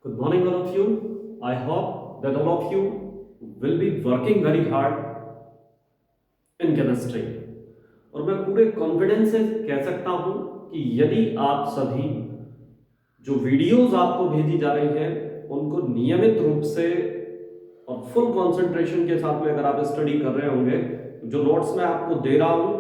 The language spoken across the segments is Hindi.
Good morning, all of you. I hope that all of you will be working very hard in chemistry. और मैं पूरे कॉन्फिडेंस से कह सकता हूं कि यदि आप सभी जो वीडियोस आपको भेजी जा रही हैं उनको नियमित रूप से और फुल कंसंट्रेशन के साथ में अगर आप स्टडी कर रहे होंगे, जो नोट्स मैं आपको दे रहा हूं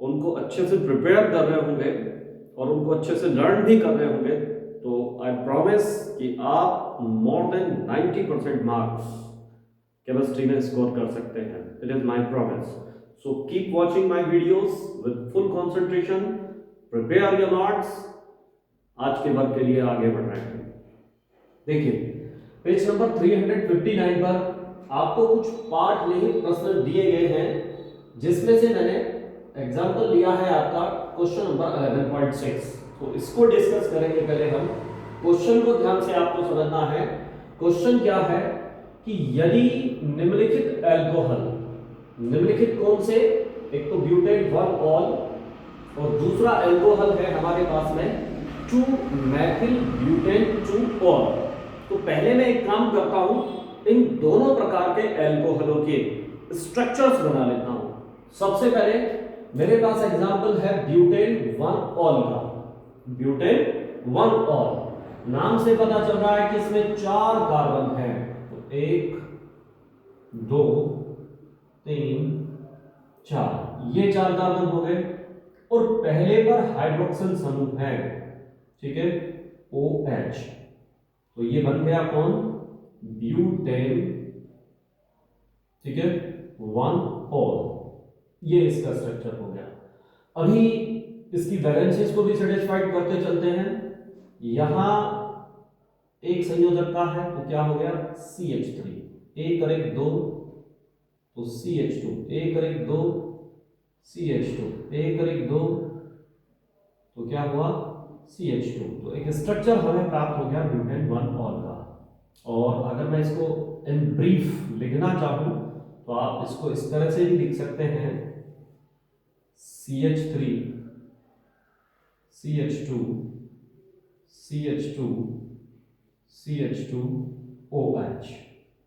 उनको अच्छे से प्रिपेयर कर रहे होंगे और उनको अच्छे से लर्न भी कर रहे होंगे, तो आई प्रॉमिस कि आप मोर देन 90% मार्क्स केमिस्ट्री में स्कोर कर सकते हैं. It is my promise. So keep watching my videos with full concentration, prepare your notes. आज के वर्क के लिए आगे बढ़ रहे हैं. देखिए पेज नंबर 359 पर आपको कुछ पार्ट निहित प्रश्न दिए गए हैं, जिसमें से मैंने एग्जांपल लिया है आपका क्वेश्चन नंबर 11.6. तो इसको डिस्कस करेंगे. पहले हम क्वेश्चन को ध्यान से आपको समझना है. क्वेश्चन क्या है कि यदि निम्नलिखित अल्कोहल, निम्नलिखित कौन से, एक तो ब्यूटेन 1 ऑल और दूसरा अल्कोहल है हमारे पास में 2 मैथिल ब्यूटेन 2 ऑल. तो पहले मैं एक काम करता हूं, इन दोनों प्रकार के अल्कोहलों के स्ट्रक्चर्स बना लेता हूं. सबसे पहले मेरे पास एग्जांपल है ब्यूटेन 1 ऑल का. ब्यूटेन 1 ऑल नाम से पता चल रहा है कि इसमें 4 कार्बन है. तो 1 2 3 4, ये 4 कार्बन हो गए और पहले पर हाइड्रोक्सिल समूह है. ठीक है, OH. तो ये बन गया कौन, ब्यूटेन. ठीक है, 1 ऑल. ये इसका स्ट्रक्चर हो गया. अभी इसकी वैलेंसीज को भी सेटिस्फाइड करते चलते हैं. यहां एक संयोजकता है तो क्या हो गया, CH3. एक और एक 2 तो CH2. एक और एक 2 CH2. एक और एक 2 तो क्या हुआ, CH2. तो एक स्ट्रक्चर हमें प्राप्त हो गया ब्यूटेन 1 ऑल का. और अगर मैं इसको इन ब्रीफ लिखना चाहूं तो आप इसको इस तरह से भी लिख सकते हैं, CH3 CH2 CH2 CH2 OH.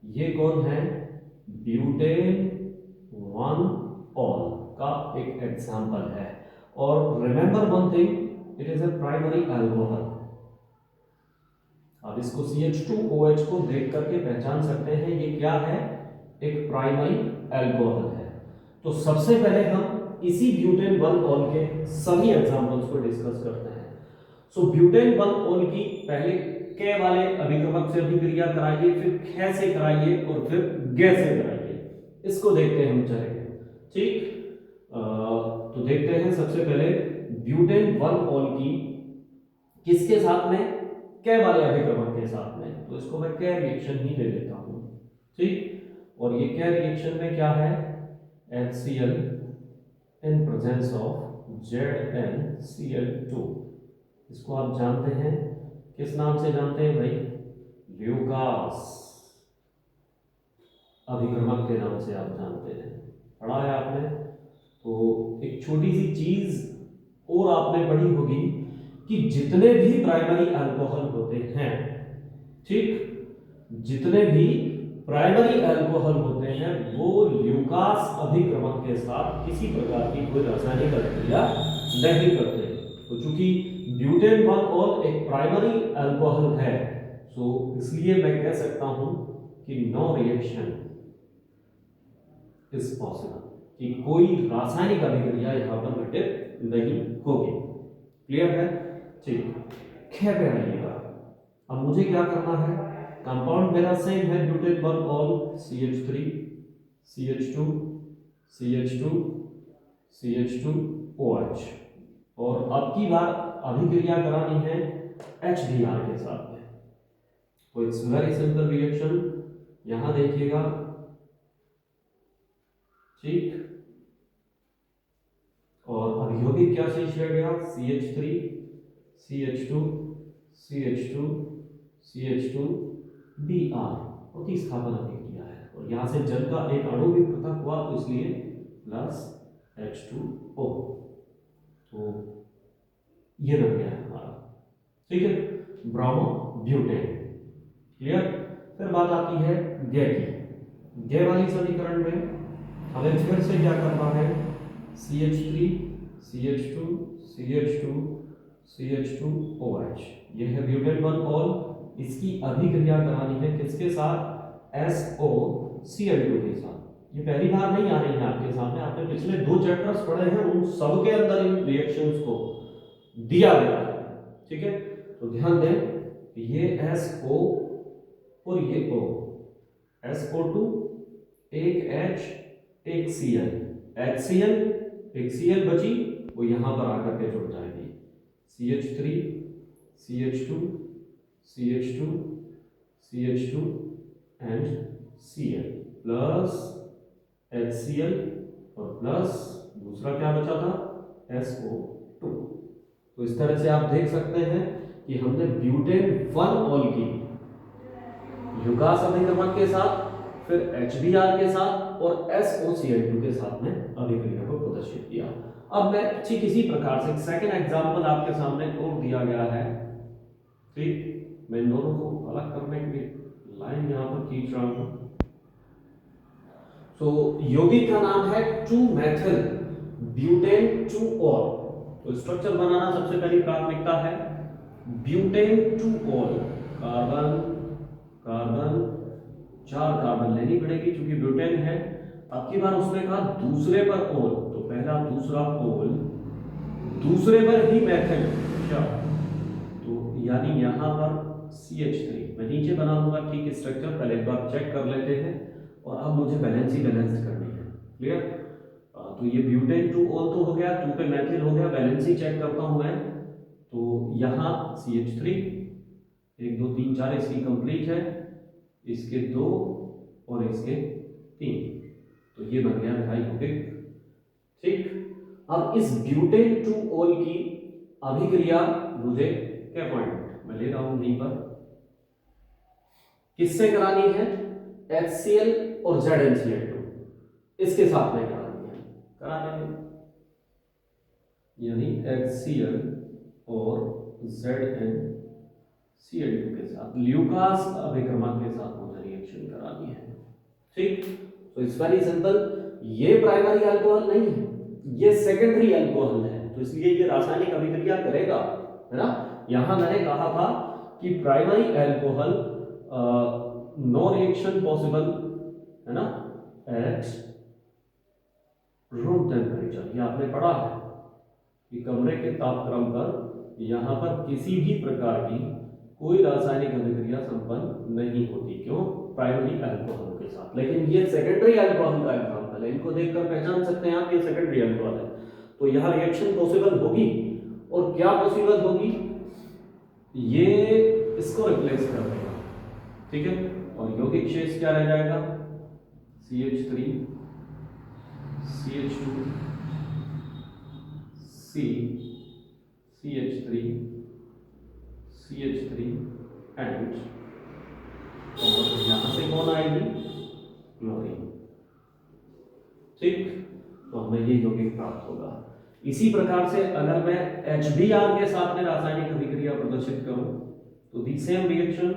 ये कौन है, ब्यूटेन 1 ऑल का एक एग्जांपल है. और remember one thing, it is a primary alcohol. अब इसको CH2OH को देख करके पहचान सकते हैं ये क्या है, एक प्राइमरी अल्कोहल है. तो सबसे पहले हम इसी ब्यूटेन 1 ऑल के सभी एग्जांपल्स को डिस्कस करते हैं. सो ब्यूटेन 1 ऑल की पहले कै वाले अभिक्रमक से अभिक्रिया कराइए, फिर खे से कराइए और फिर गे से कराइए. इसको देखते हैं हम चलेंगे. ठीक, तो देखते हैं सबसे पहले ब्यूटेन 1 ऑल की किसके साथ में, कै वाले अभिक्रमक के साथ में. तो इसको मैं कै रिएक्शन ही ले लेता हूं. ठीक, और ये कै रिएक्शन में क्या है, HCl in presence of ZnCl2. इसको आप जानते हैं, किस नाम से जानते हैं भाई, ल्यूकास अभिक्रमक के नाम से आप जानते हैं, पढ़ा है आपने. तो एक छोटी सी चीज और आपने पढ़ी होगी कि जितने भी प्राइमरी अल्कोहल होते हैं, ठीक, जितने भी प्राइमरी अल्कोहल होते हैं वो ल्यूकास अभिक्रमक के साथ किसी प्रकार की कोई रासायनिक अभिक्रिया नहीं करते. तो चूंकि ब्यूटेन 1 ऑल एक प्राइमरी अल्कोहल है, सो इसलिए मैं कह सकता हूं कि नो रिएक्शन इज पॉसिबल, कि कोई रासायनिक अभिक्रिया यहां पर घटित नहीं होगी. क्लियर है. ठीक, खे पे आइएगा. अब मुझे क्या करना है, कंपाउंड मेरा सेम है, butane 1 all CH3 CH2 CH2 CH2 OH. और अब की बार अभिक्रिया करानी है HBr के साथ में. तो इट्स वेरी सिंपल रिएक्शन. यहां देखिएगा, ठीक, और अभियोगिक क्या शेष रह गया, CH3 CH2 CH2 CH2 Br. प्रतिस्थापन अभिक्रिया है और यहां से जल का एक अणु भी पृथक हुआ, तो इसलिए प्लस H2O. तो ये बन गया हमारा. ठीक है, ब्रोमो ब्यूटेन. क्लियर। फिर बात आती है गे की। गे वाली समीकरण में हमें फिर से क्या करना है, CH3 CH2 CH2 CH2 OH, ये है ब्यूटेन 1 ऑल। इसकी अभिक्रिया करानी है किसके साथ, SOCl2 के साथ। ये पहली बार नहीं आ रही है आपके सामने, आपने पिछले 2 चैप्टर्स पढ़े हैं, उन सब के अंदर इन रिएक्शंस को दिया गया है। ठीक है, तो ध्यान दें ये SO और ये O, SO2 एक H एक Cl, HCl एक Cl बची, वो यहां पर आकर के जुड़ जाएगी, CH3 CH2 CH2 CH2 and Cl plus HCl और प्लस दूसरा क्या बचा था, SO2। तो इस तरह से आप देख सकते हैं कि हमने ब्यूटेन 1 ऑल की युगास अभिक्रमण के साथ, फिर HBr के साथ और SOCl2 के साथ में अभिक्रिया को प्रदर्शित किया। अब मैं ठीक इसी प्रकार से सेकंड एग्जांपल आपके सामने और दिया गया है। ठीक, मैं इन दोनों को अलग करने के लिए लाइन यहां पर खींच रहा हूं। तो यौगिक का नाम है 2-मेथिल ब्यूटेन 2 ऑल। तो स्ट्रक्चर बनाना सबसे पहली प्राथमिकता है, butane 2 all, carbon carbon 4 carbon लेनी पड़ेगी क्योंकि ब्यूटेन है। अब की बार उसने कहा दूसरे पर ओल, तो पहला दूसरा ओल, दूसरे पर ही मेथिल, क्या, तो यानी यहां पर CH3 मैं नीचे बना दूंगा। ठीक स्ट्रक्चर पहले एक बार चेक कर लेते हैं, और अब मुझे बैलेंस करनी है। क्लियर। तो ये ब्यूटेन 2 ऑल तो हो गया, 2 पे मेथिल हो गया, बैलेंस चेक करता हूं मैं। तो यहाँ CH3 1 2 3 4 इसकी कंप्लीट है, इसके 2 और इसके 3, तो ये बन गया मिथाइल यौगिक। ठीक, अब इस ब्यूटेन 2 ऑल की अभिक्रिया मुझे क्या पॉइंट मैं ले रहा हूं यहीं पर, किससे करानी है, HCl और ZnCl2 इसके साथ में करानी है, कराने में, यानी HCl और ZnCl2 के साथ ल्यूकास अभिक्रमण के साथ मुझे रिएक्शन करानी है। ठीक, तो इट्स वेरी सिंपल। ये प्राइमरी अल्कोहल नहीं है, ये सेकेंडरी अल्कोहल है, तो इसलिए ये रासायनिक अभिक्रिया करेगा, है ना। यहां मैंने कहा था कि primary alcohol no reaction possible, है ना, एट रूम टेम्परेचर। ये आपने पढ़ा है कि कमरे के तापक्रम पर यहां पर किसी भी प्रकार की कोई रासायनिक अभिक्रिया संपन्न नहीं होती। क्यों, प्राइमरी अल्कोहल के साथ। लेकिन ये सेकेंडरी अल्कोहल का एग्जांपल है, इनको देखकर पहचान सकते हैं आप ये सेकेंडरी अल्कोहल है। तो यहां रिएक्शन पॉसिबल होगी, और क्या पॉसिबल होगी, ये इसको रिप्लेस कर देगा। ठीक है, और यौगिक शेष क्या रह जाएगा, CH3 CH2 C CH3 CH3 and, और यहां से कौन आएगी, क्लोरीन। ठीक, तो हमें ये यौगिक प्राप्त होगा। इसी प्रकार से अगर मैं HBr के साथ में रासायनिक अभिक्रिया प्रदर्शित करूं, तो the same reaction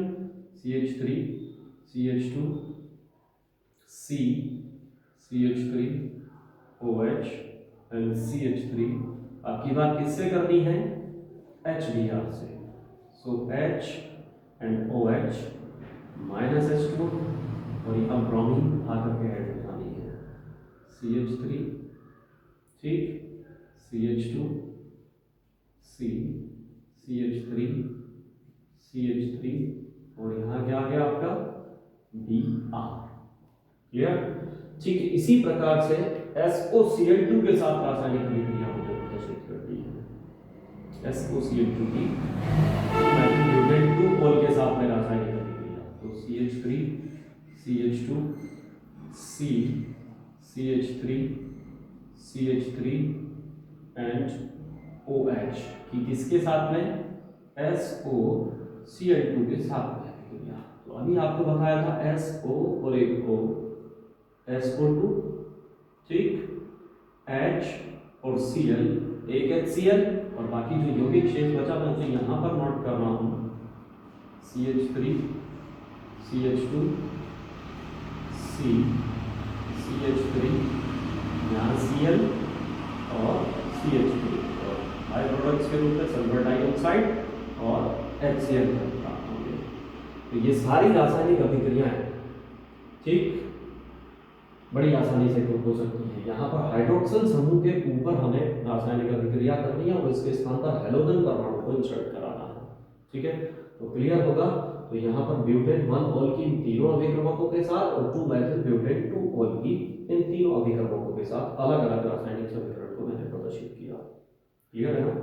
CH3 CH2 C CH3 OH and CH3, आपकी बात किससे करनी है, HBr से। सो H and OH minus H2, और यहाँ ब्रोमीन आकर के ऐड हो जानी है, CH3, ठीक, CH2 C CH3 CH3, और यहाँ क्या आ गया आपका Br। क्लियर। ठीक, इसी प्रकार से SOCl2 के साथ रासायनिक अभिक्रिया मुझे प्रदर्शित करती है, SOCl2 की ब्यूटेन 2 ऑल के साथ में रासायनिक अभिक्रिया। तो CH3 CH2 C CH3 CH3 and OH की किसके साथ में, SOCl2 के साथ में अभिक्रिया। तो अभी आपको बताया था SO और एक O, SO2, ठीक, H और Cl, एक HCl, और बाकी जो यौगिक शेष बचा मैं उसे यहां पर नोट कर रहा हूं, CH3 CH2 C CH3, यहाँ Cl और CH3 और बाई प्रोडक्ट्स के रूप में सल्फर डाइऑक्साइड और HCl प्राप्त होंगे। तो ये सारी रासायनिक अभिक्रियाएं ठीक बड़ी आसानी से हो सकती है। यहाँ पर हाइड्रोक्सिल समूह के ऊपर हमें रासायनिक अभिक्रिया करनी है और इसके स्थान पर हैलोजन परमाणु को इंसर्ट कराना है। ठीक है, तो क्लियर होगा। तो यहाँ पर ब्यूटेन 1 ऑल की इन तीनों अभिक्रमकों के साथ और 2 मेथिल ब्यूटेन 2 ऑल की इन तीनों अभिक्रमकों के साथ अलग अलग रासायनिक समीकरण को मैंने प्रदर्शित किया। क्लियर है ना।